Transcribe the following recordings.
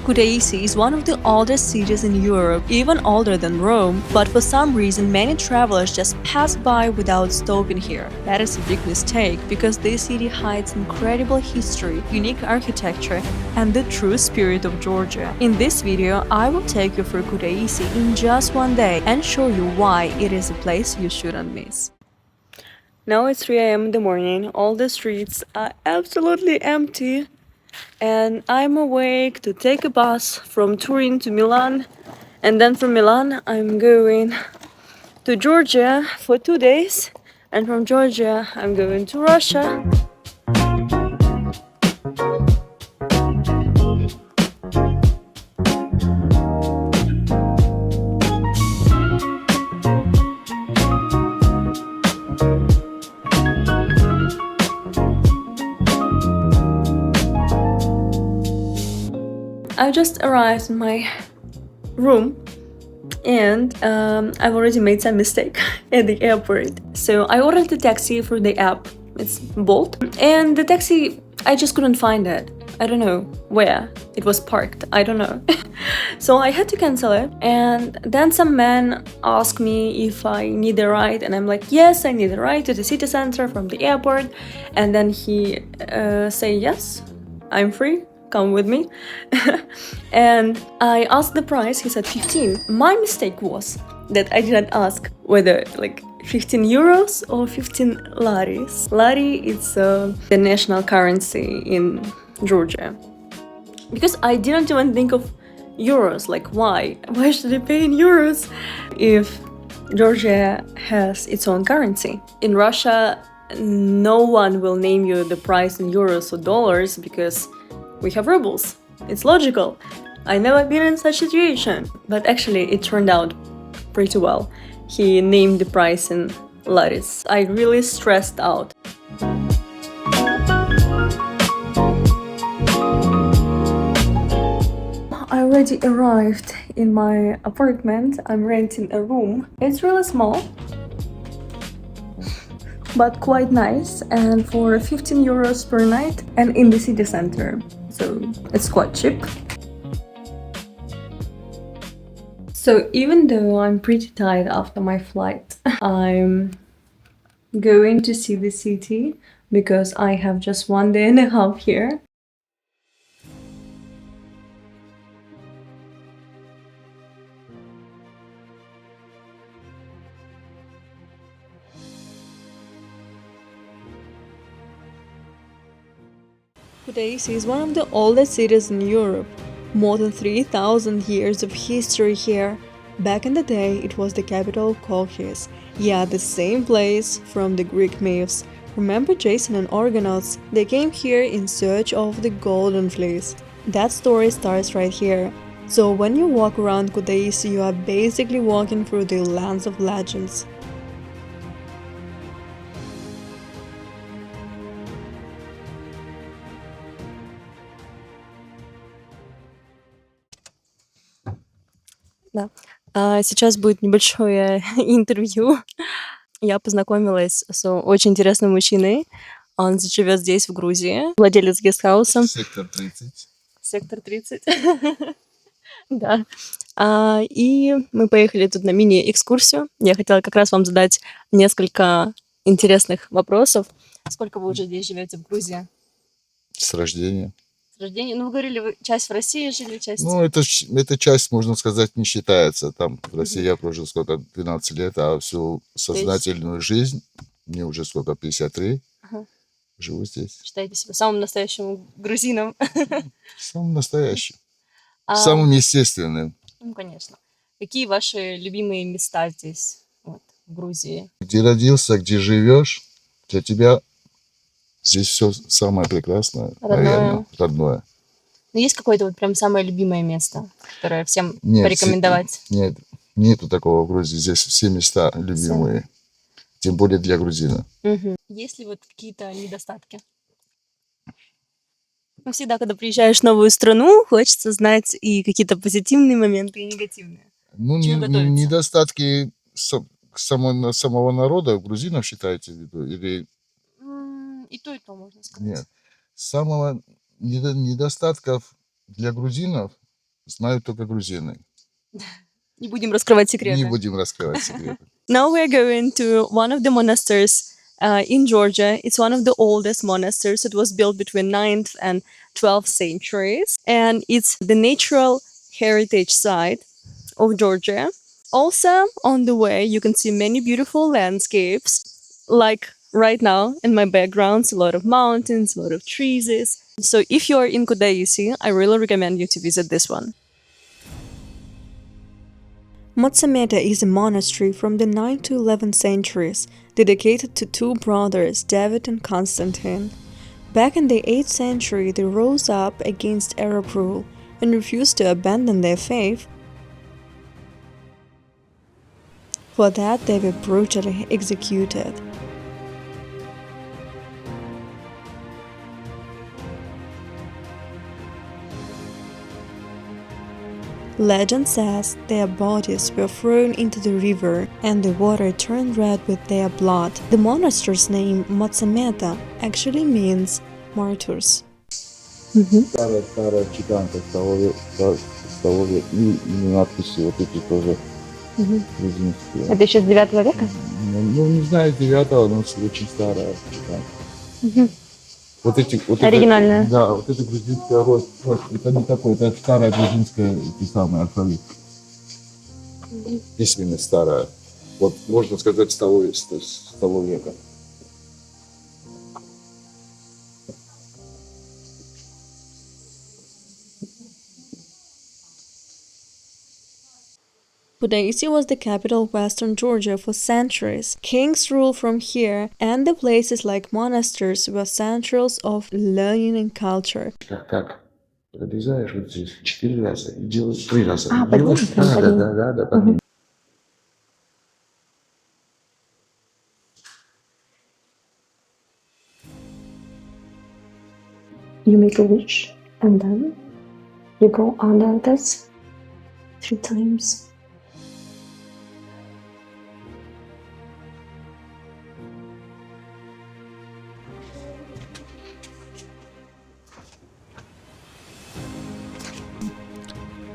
Kutaisi is one of the oldest cities in Europe, even older than Rome, but for some reason many travelers just pass by without stopping here. That is a big mistake, because this city hides incredible history, unique architecture, and the true spirit of Georgia. In this video, I will take you through Kutaisi in just one day and show you why it is a place you shouldn't miss. Now it's 3 a.m. in the morning, all the streets are absolutely empty. And I'm awake to take a bus from Turin to Milan, and then from Milan I'm going to Georgia for 2 days, and from Georgia I'm going to Russia. I just arrived in my room, and I've already made some mistake at the airport. So I ordered a taxi through the app, it's Bolt, and the taxi, I just couldn't find it. I don't know where it was parked, I don't know. So I had to cancel it, and then some man asked me if I need a ride, and I'm like, yes, I need a ride to the city center from the airport. And then he say, yes, I'm free, come with me. And I asked the price, he said 15. My mistake was that I didn't ask whether like 15 euros or 15 laris. Lari is the national currency in Georgia. Because I didn't even think of euros, like why? Why should I pay in euros if Georgia has its own currency? In Russia, no one will name you the price in euros or dollars because we have rubles. It's logical. I never been in such situation. But actually it turned out pretty well. He named the price in laris. I really stressed out. I already arrived in my apartment. I'm renting a room. It's really small, but quite nice, and for 15 euros per night, and in the city center, so it's quite cheap. So even though I'm pretty tired after my flight, I'm going to see the city because I have just 1 day and a half here. Kutaisi is one of the oldest cities in Europe. More than 3,000 years of history here. Back in the day, it was the capital of Colchis. Yeah, the same place from the Greek myths. Remember Jason and Argonauts? They came here in search of the Golden Fleece. That story starts right here. So when you walk around Kutaisi, you are basically walking through the lands of legends. Да. Сейчас будет небольшое интервью. Я познакомилась с очень интересным мужчиной. Он живет здесь, в Грузии. Владелец гестхауса. Сектор 30. Сектор 30. Да. И мы поехали тут на мини-экскурсию. Я хотела как раз вам задать несколько интересных вопросов. Сколько вы уже здесь живете, в Грузии? С рождения. С рождения? Ну, вы говорили, вы часть в России жили, часть... Ну, эта часть, можно сказать, не считается. Там в России я прожил сколько, 12 лет, а всю сознательную жизнь, мне уже сколько, 53, живу здесь. Считаете себя самым настоящим грузином? Самым настоящим. Самым естественным. Ну, конечно. Какие ваши любимые места здесь, вот, в Грузии? Где родился, где живешь, для тебя здесь все самое прекрасное, наверное, родное. Ну, есть какое-то вот прям самое любимое место, которое всем порекомендовать? Нет, нету такого в Грузии. Здесь все места любимые, тем более для грузина. Есть ли вот какие-то недостатки? Ну, всегда, когда приезжаешь в новую страну, хочется знать и какие-то позитивные моменты, и негативные. Ну, недостатки самого народа, грузинов считаете в виду? Или... И то можно сказать. Нет. Самого недостатков для грузинов Знают только грузины. Не будем раскрывать Не секреты. будем раскрывать секреты. Now we're going to one of the monasteries in Georgia. It's one of the oldest monasteries. It was built between 9th and 12th centuries. And it's the natural heritage site of Georgia. Also, on the way, you can see many beautiful landscapes. Like right now, in my background, a lot of mountains, a lot of trees. So if you're in Kutaisi, I really recommend you to visit this one. Motsameta is a monastery from the 9th to 11th centuries, dedicated to two brothers, David and Constantine. Back in the 8th century, they rose up against Arab rule and refused to abandon their faith. For that, they were brutally executed. Legend says their bodies were thrown into the river and the water turned red with their blood. The monastery's name, Motsameta, actually means martyrs. Старая читанка с того века. И надписи вот эти тоже грузинские. Это еще с 9 века? Ну, не знаю, 9-го, но очень старая читанка. Вот Оригинальная. Да, вот это грузинская роспись. Это не такое, это старая грузинская, эти самые алфавит. Письменность старая. Вот можно сказать с того века. Kutaisi was the capital of western Georgia for centuries. Kings ruled from here, and the places like monasteries were centers of learning and culture. Как? Подрезаешь вот здесь 4 раза и делаешь 3 раза. Делаешь, да, поднимешь. You make a wish, and then you go under this 3 times.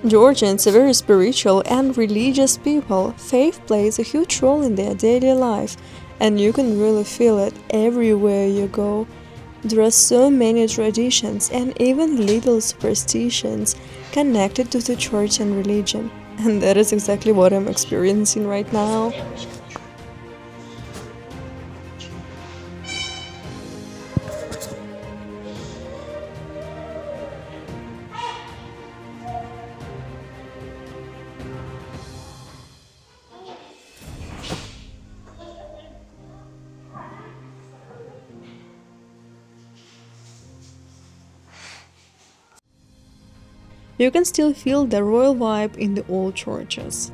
Georgians are very spiritual and religious people. Faith plays a huge role in their daily life, and you can really feel it everywhere you go. There are so many traditions and even little superstitions connected to the church and religion, and that is exactly what I'm experiencing right now. You can still feel the royal vibe in the old churches.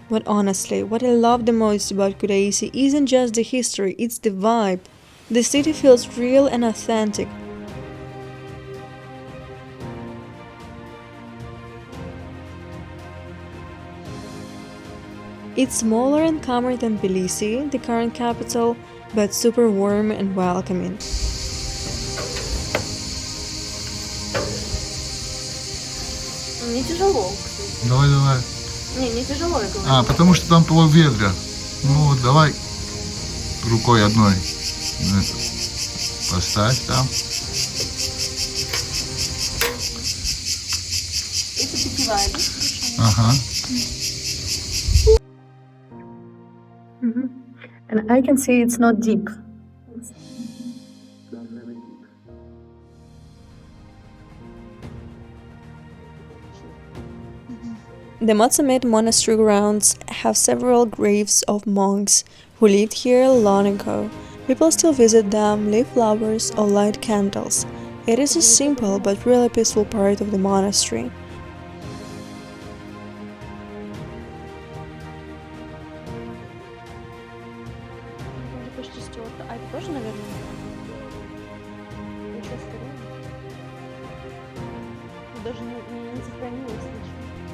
But honestly, what I love the most about Kutaisi isn't just the history, it's the vibe. The city feels real and authentic. It's smaller and calmer than Tbilisi, the current capital, but super warm and welcoming. Не тяжело. Давай. Не тяжело, я говорю. Потому что там полветра. Ну вот давай рукой одной поставь там. Это питьевая, да? Ага. And I can see it's not deep. The Motsameta monastery grounds have several graves of monks who lived here long ago. People still visit them, leave flowers or light candles. It is a simple but really peaceful part of the monastery.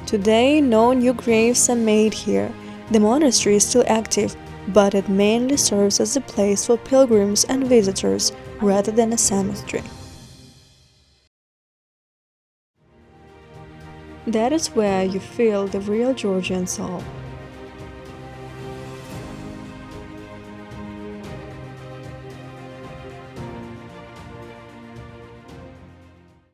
Today, no new graves are made here. The monastery is still active, but it mainly serves as a place for pilgrims and visitors rather than a cemetery. That is where you feel the real Georgian soul.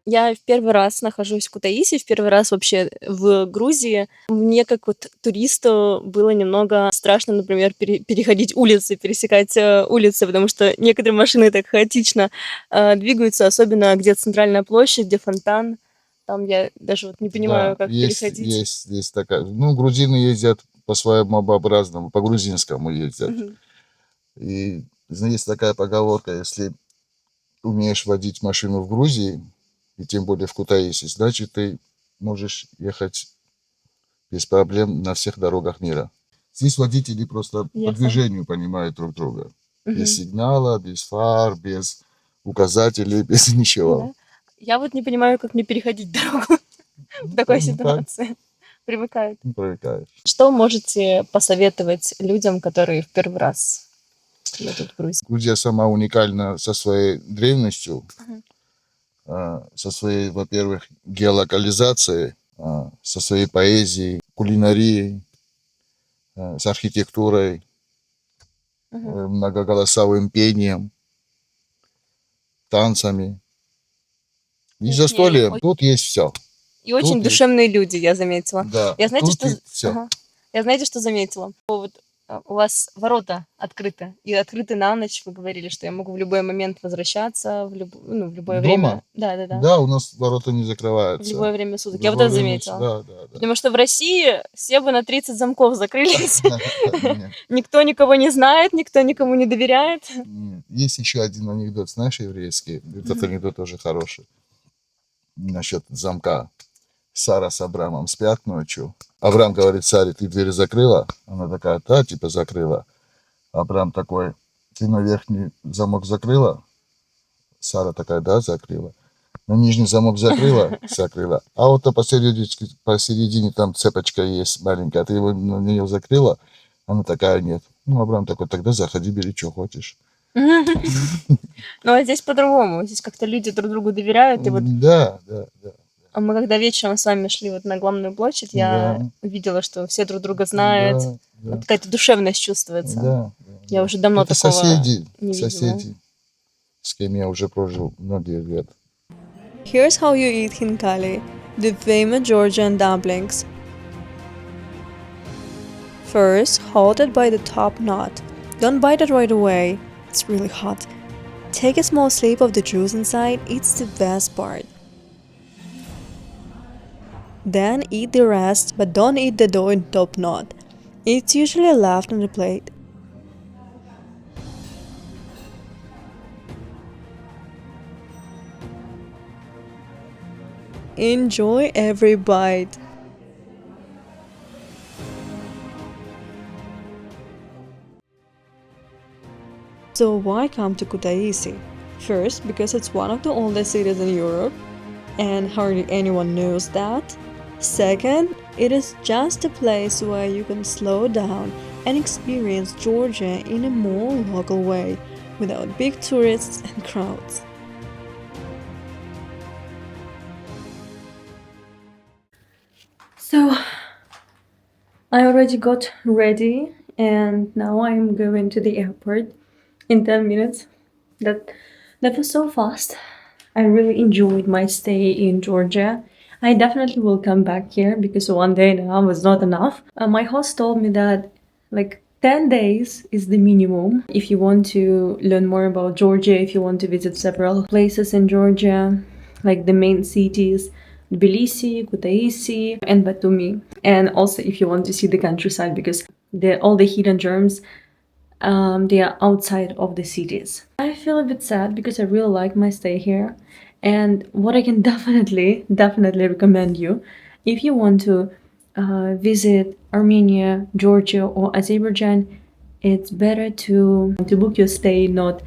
Я в первый раз нахожусь в Кутаиси, в первый раз вообще в Грузии. Мне как вот туристу было немного страшно, например, переходить улицы, пересекать улицы, потому что некоторые машины так хаотично двигаются, особенно где центральная площадь, где фонтан. Там я даже вот не понимаю, Да, как переходить. есть такая. Ну, грузины ездят по-своему образному, по-грузинскому ездят. Мгм. И есть такая поговорка, если умеешь водить машину в Грузии, и тем более в Кутаиси, значит, ты можешь ехать без проблем на всех дорогах мира. Здесь водители просто по Ясно. движению понимают друг друга. Мгм. Без сигнала, без фар, без указателей, без ничего. Да. Я вот не понимаю, как мне переходить дорогу в такой Ну, так, ситуации. Привыкают. не привыкаешь. Что можете посоветовать людям, которые в первый раз едут в Грузию? Грузия сама уникальна со своей древностью, Мгм. со своей, во-первых, геолокализацией, со своей поэзией, кулинарией, с архитектурой, Мгм. многоголосовым пением, танцами и Точнее, застольем. Тут есть все. И очень Тут есть, душевные люди, я заметила. да, Я знаете, тут что... есть все. Ага. Я знаете, что заметила? Вот у вас ворота открыты. И открыты на ночь. Вы говорили, что я могу в любой момент возвращаться, в любое время. Дома, Да. да, у нас ворота не В закрываются. любое время суток. В Я вот любое это время, заметила. да. Потому что в России все бы на 30 замков закрылись. Нет, Никто никого не знает, никто никому не доверяет. нет. Есть еще один анекдот, знаешь, еврейский. Этот Мгм. анекдот тоже хороший. Насчет замка. Сара с Авраамом спят ночью. Авраам говорит Саре: ты дверь закрыла? Она такая: да, типа закрыла. Авраам такой: ты на верхний замок закрыла? Сара такая: да, закрыла. На нижний замок закрыла? Закрыла. А вот посередине там цепочка есть маленькая, ты его на нее закрыла? Она такая: нет. Ну, Авраам такой: тогда заходи, бери, что хочешь. Ну, а здесь по-другому. Здесь как-то люди друг другу доверяют. И вот Да. мы когда вечером с вами шли вот на главную площадь, я Да, увидела, что все друг друга знают. да, Вот какая-то душевность чувствуется. да. Я уже давно Это такого соседи, не видела. с кем я уже прожил многие лет. Here's how you eat khinkali, the famous Georgian dumplings. First, hold it by the top knot. Don't bite it right away. It's really hot. Take a small sip of the juice inside. It's the best part. Then eat the rest, but don't eat the dough in top knot. It's usually left on the plate. Enjoy every bite. So why come to Kutaisi? First, because it's one of the oldest cities in Europe, and hardly anyone knows that. Second, it is just a place where you can slow down and experience Georgia in a more local way, without big tourists and crowds. So, I already got ready and now I'm going to the airport in 10 minutes. That was so fast. I really enjoyed my stay in Georgia. I definitely will come back here because one day now was not enough. My host told me that like 10 days is the minimum if you want to learn more about Georgia, if you want to visit several places in Georgia, like the main cities, Tbilisi, Kutaisi, and Batumi. And also if you want to see the countryside because all the hidden gems they are outside of the cities. I feel a bit sad because I really like my stay here. And what I can definitely recommend you, if you want to visit Armenia, Georgia, or Azerbaijan, it's better to book your stay not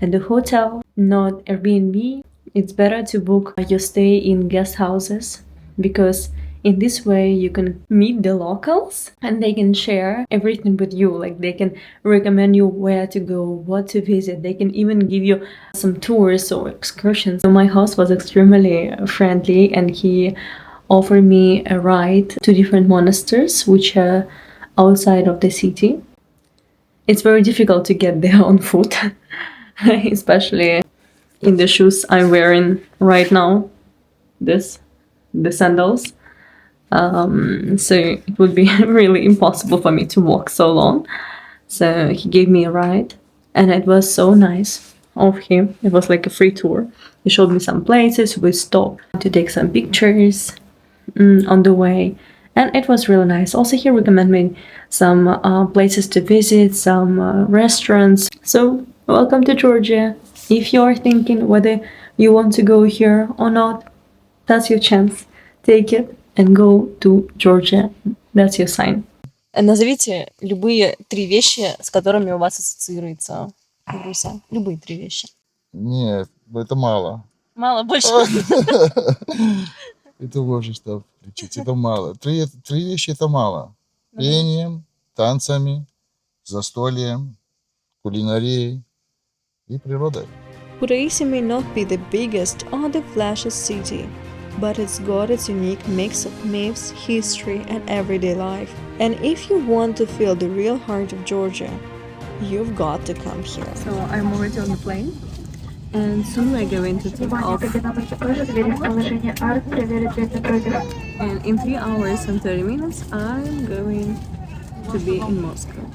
at the hotel, not Airbnb. It's better to book your stay in guest houses because in this way you can meet the locals and they can share everything with you. Like they can recommend you where to go, what to visit. They can even give you some tours or excursions. So my host was extremely friendly and he offer me a ride to different monasteries which are outside of the city. It's very difficult to get there on foot, especially in the shoes I'm wearing right now, the sandals. So it would be really impossible for me to walk so long. So he gave me a ride, and it was so nice of him. It was like a free tour. He showed me some places. We stopped to take some pictures on the way, and it was really nice. Also, he recommended me some places to visit, some restaurants. So, welcome to Georgia. If you are thinking whether you want to go here or not, that's your chance. Take it and go to Georgia. That's your sign. Назовите любые 3 вещи, с которыми у вас ассоциируется Грузия. Любые 3 вещи. Нет, это мало. Мало, больше. Это можешь там включить, это мало. Три вещи это мало. Пением, танцами, застольем, кулинарией и природой. Kutaisi may not be the biggest or the flashiest city, but it's got its unique mix of myths, history, and everyday life. And if you want to feel the real heart of Georgia, you've got to come here. So I'm already on the plane, and soon we're going to take off. And in 3 hours and 30 minutes, I'm going to be in Moscow.